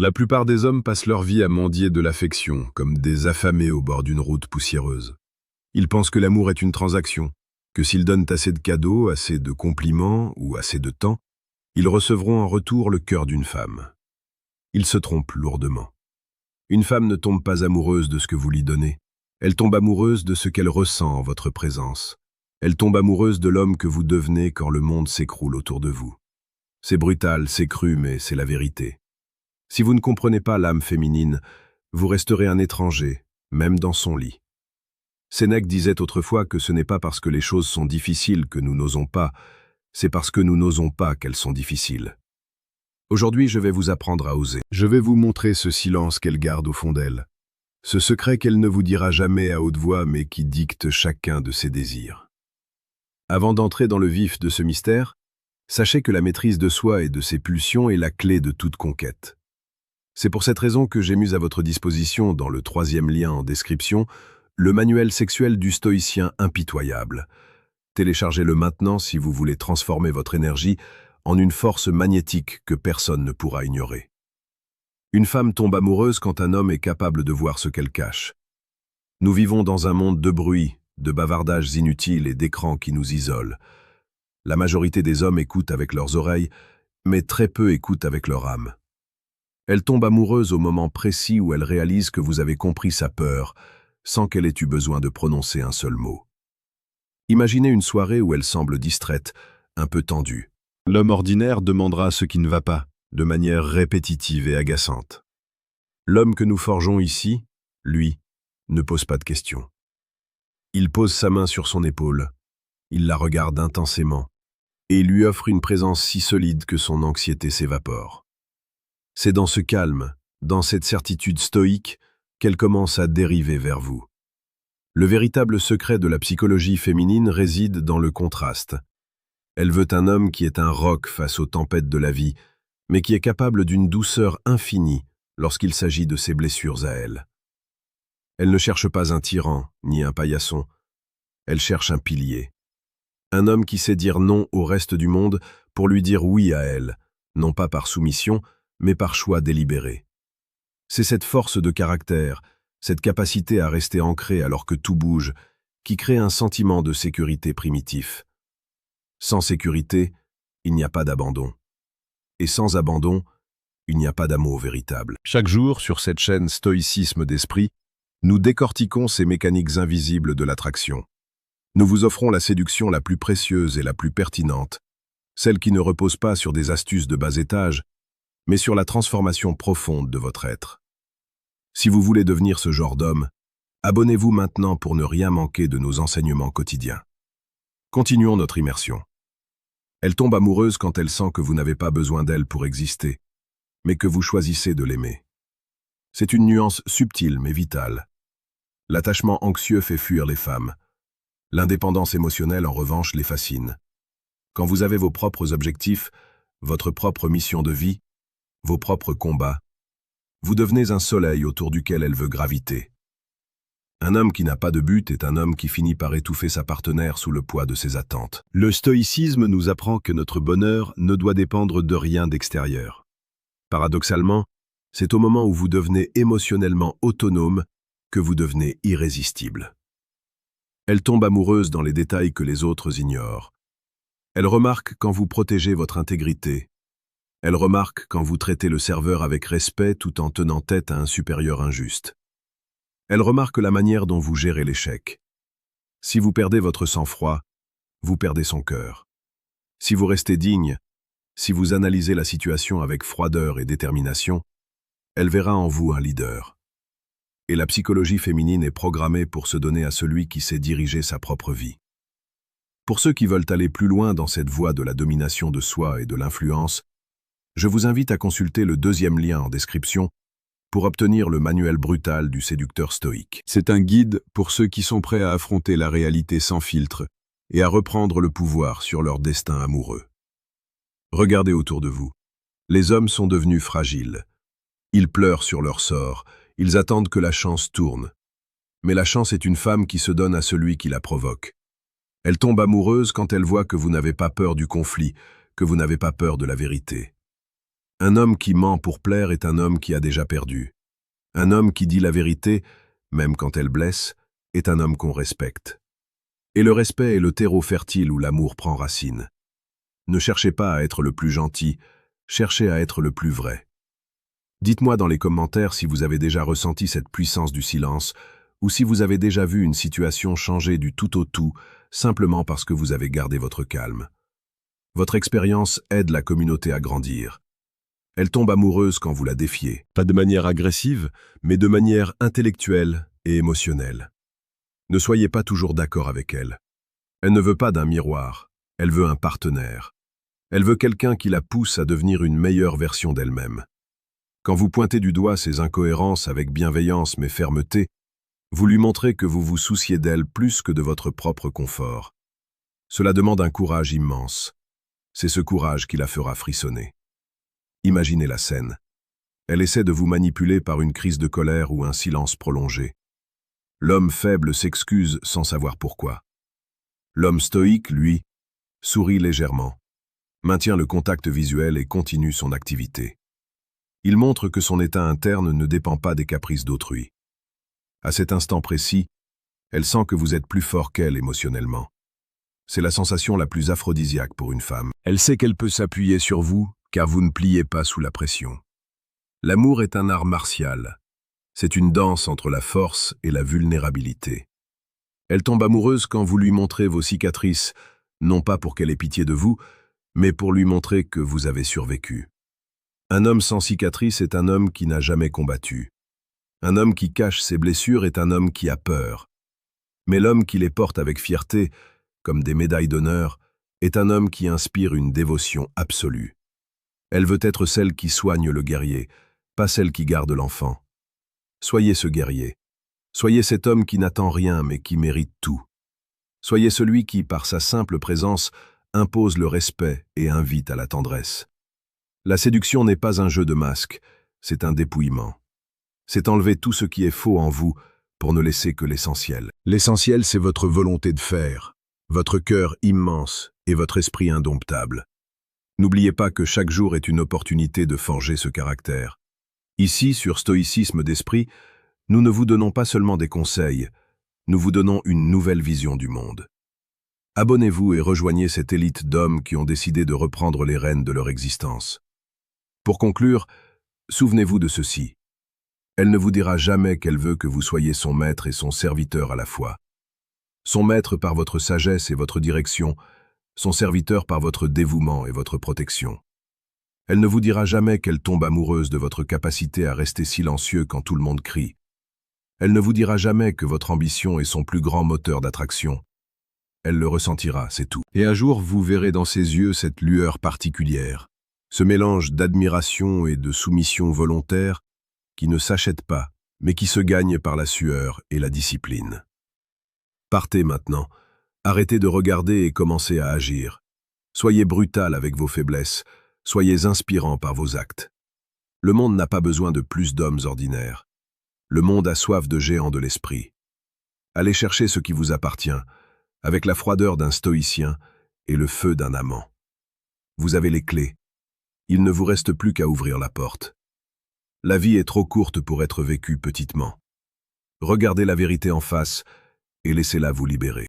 La plupart des hommes passent leur vie à mendier de l'affection, comme des affamés au bord d'une route poussiéreuse. Ils pensent que l'amour est une transaction, que s'ils donnent assez de cadeaux, assez de compliments ou assez de temps, ils recevront en retour le cœur d'une femme. Ils se trompent lourdement. Une femme ne tombe pas amoureuse de ce que vous lui donnez. Elle tombe amoureuse de ce qu'elle ressent en votre présence. Elle tombe amoureuse de l'homme que vous devenez quand le monde s'écroule autour de vous. C'est brutal, c'est cru, mais c'est la vérité. Si vous ne comprenez pas l'âme féminine, vous resterez un étranger, même dans son lit. Sénèque disait autrefois que ce n'est pas parce que les choses sont difficiles que nous n'osons pas, c'est parce que nous n'osons pas qu'elles sont difficiles. Aujourd'hui, je vais vous apprendre à oser. Je vais vous montrer ce silence qu'elle garde au fond d'elle, ce secret qu'elle ne vous dira jamais à haute voix mais qui dicte chacun de ses désirs. Avant d'entrer dans le vif de ce mystère, sachez que la maîtrise de soi et de ses pulsions est la clé de toute conquête. C'est pour cette raison que j'ai mis à votre disposition, dans le 3e lien en description, le manuel sexuel du stoïcien impitoyable. Téléchargez-le maintenant si vous voulez transformer votre énergie en une force magnétique que personne ne pourra ignorer. Une femme tombe amoureuse quand un homme est capable de voir ce qu'elle cache. Nous vivons dans un monde de bruit, de bavardages inutiles et d'écrans qui nous isolent. La majorité des hommes écoutent avec leurs oreilles, mais très peu écoutent avec leur âme. Elle tombe amoureuse au moment précis où elle réalise que vous avez compris sa peur, sans qu'elle ait eu besoin de prononcer un seul mot. Imaginez une soirée où elle semble distraite, un peu tendue. L'homme ordinaire demandera ce qui ne va pas, de manière répétitive et agaçante. L'homme que nous forgeons ici, lui, ne pose pas de questions. Il pose sa main sur son épaule, il la regarde intensément, et lui offre une présence si solide que son anxiété s'évapore. C'est dans ce calme, dans cette certitude stoïque, qu'elle commence à dériver vers vous. Le véritable secret de la psychologie féminine réside dans le contraste. Elle veut un homme qui est un roc face aux tempêtes de la vie, mais qui est capable d'une douceur infinie lorsqu'il s'agit de ses blessures à elle. Elle ne cherche pas un tyran, ni un paillasson. Elle cherche un pilier. Un homme qui sait dire non au reste du monde pour lui dire oui à elle, non pas par soumission, mais par choix délibéré. C'est cette force de caractère, cette capacité à rester ancré alors que tout bouge, qui crée un sentiment de sécurité primitif. Sans sécurité, il n'y a pas d'abandon. Et sans abandon, il n'y a pas d'amour véritable. Chaque jour, sur cette chaîne Stoïcisme d'esprit, nous décortiquons ces mécaniques invisibles de l'attraction. Nous vous offrons la séduction la plus précieuse et la plus pertinente, celle qui ne repose pas sur des astuces de bas étage, mais sur la transformation profonde de votre être. Si vous voulez devenir ce genre d'homme, abonnez-vous maintenant pour ne rien manquer de nos enseignements quotidiens. Continuons notre immersion. Elle tombe amoureuse quand elle sent que vous n'avez pas besoin d'elle pour exister, mais que vous choisissez de l'aimer. C'est une nuance subtile mais vitale. L'attachement anxieux fait fuir les femmes. L'indépendance émotionnelle, en revanche, les fascine. Quand vous avez vos propres objectifs, votre propre mission de vie, vos propres combats, vous devenez un soleil autour duquel elle veut graviter. Un homme qui n'a pas de but est un homme qui finit par étouffer sa partenaire sous le poids de ses attentes. Le stoïcisme nous apprend que notre bonheur ne doit dépendre de rien d'extérieur. Paradoxalement, c'est au moment où vous devenez émotionnellement autonome que vous devenez irrésistible. Elle tombe amoureuse dans les détails que les autres ignorent. Elle remarque quand vous protégez votre intégrité. Elle remarque quand vous traitez le serveur avec respect tout en tenant tête à un supérieur injuste. Elle remarque la manière dont vous gérez l'échec. Si vous perdez votre sang-froid, vous perdez son cœur. Si vous restez digne, si vous analysez la situation avec froideur et détermination, elle verra en vous un leader. Et la psychologie féminine est programmée pour se donner à celui qui sait diriger sa propre vie. Pour ceux qui veulent aller plus loin dans cette voie de la domination de soi et de l'influence, je vous invite à consulter le 2e lien en description pour obtenir le manuel brutal du séducteur stoïque. C'est un guide pour ceux qui sont prêts à affronter la réalité sans filtre et à reprendre le pouvoir sur leur destin amoureux. Regardez autour de vous. Les hommes sont devenus fragiles. Ils pleurent sur leur sort, ils attendent que la chance tourne. Mais la chance est une femme qui se donne à celui qui la provoque. Elle tombe amoureuse quand elle voit que vous n'avez pas peur du conflit, que vous n'avez pas peur de la vérité. Un homme qui ment pour plaire est un homme qui a déjà perdu. Un homme qui dit la vérité, même quand elle blesse, est un homme qu'on respecte. Et le respect est le terreau fertile où l'amour prend racine. Ne cherchez pas à être le plus gentil, cherchez à être le plus vrai. Dites-moi dans les commentaires si vous avez déjà ressenti cette puissance du silence, ou si vous avez déjà vu une situation changer du tout au tout, simplement parce que vous avez gardé votre calme. Votre expérience aide la communauté à grandir. Elle tombe amoureuse quand vous la défiez. Pas de manière agressive, mais de manière intellectuelle et émotionnelle. Ne soyez pas toujours d'accord avec elle. Elle ne veut pas d'un miroir, elle veut un partenaire. Elle veut quelqu'un qui la pousse à devenir une meilleure version d'elle-même. Quand vous pointez du doigt ses incohérences avec bienveillance mais fermeté, vous lui montrez que vous vous souciez d'elle plus que de votre propre confort. Cela demande un courage immense. C'est ce courage qui la fera frissonner. Imaginez la scène. Elle essaie de vous manipuler par une crise de colère ou un silence prolongé. L'homme faible s'excuse sans savoir pourquoi. L'homme stoïque, lui, sourit légèrement, maintient le contact visuel et continue son activité. Il montre que son état interne ne dépend pas des caprices d'autrui. À cet instant précis, elle sent que vous êtes plus fort qu'elle émotionnellement. C'est la sensation la plus aphrodisiaque pour une femme. Elle sait qu'elle peut s'appuyer sur vous, car vous ne pliez pas sous la pression. L'amour est un art martial. C'est une danse entre la force et la vulnérabilité. Elle tombe amoureuse quand vous lui montrez vos cicatrices, non pas pour qu'elle ait pitié de vous, mais pour lui montrer que vous avez survécu. Un homme sans cicatrice est un homme qui n'a jamais combattu. Un homme qui cache ses blessures est un homme qui a peur. Mais l'homme qui les porte avec fierté, comme des médailles d'honneur, est un homme qui inspire une dévotion absolue. Elle veut être celle qui soigne le guerrier, pas celle qui garde l'enfant. Soyez ce guerrier. Soyez cet homme qui n'attend rien mais qui mérite tout. Soyez celui qui, par sa simple présence, impose le respect et invite à la tendresse. La séduction n'est pas un jeu de masques, c'est un dépouillement. C'est enlever tout ce qui est faux en vous pour ne laisser que l'essentiel. L'essentiel, c'est votre volonté de faire, votre cœur immense et votre esprit indomptable. N'oubliez pas que chaque jour est une opportunité de forger ce caractère. Ici, sur Stoïcisme d'Esprit, nous ne vous donnons pas seulement des conseils, nous vous donnons une nouvelle vision du monde. Abonnez-vous et rejoignez cette élite d'hommes qui ont décidé de reprendre les rênes de leur existence. Pour conclure, souvenez-vous de ceci. Elle ne vous dira jamais qu'elle veut que vous soyez son maître et son serviteur à la fois. Son maître par votre sagesse et votre direction, son serviteur par votre dévouement et votre protection. Elle ne vous dira jamais qu'elle tombe amoureuse de votre capacité à rester silencieux quand tout le monde crie. Elle ne vous dira jamais que votre ambition est son plus grand moteur d'attraction. Elle le ressentira, c'est tout. Et un jour, vous verrez dans ses yeux cette lueur particulière, ce mélange d'admiration et de soumission volontaire qui ne s'achète pas, mais qui se gagne par la sueur et la discipline. Partez maintenant, arrêtez de regarder et commencez à agir. Soyez brutal avec vos faiblesses, soyez inspirant par vos actes. Le monde n'a pas besoin de plus d'hommes ordinaires. Le monde a soif de géants de l'esprit. Allez chercher ce qui vous appartient, avec la froideur d'un stoïcien et le feu d'un amant. Vous avez les clés. Il ne vous reste plus qu'à ouvrir la porte. La vie est trop courte pour être vécue petitement. Regardez la vérité en face et laissez-la vous libérer.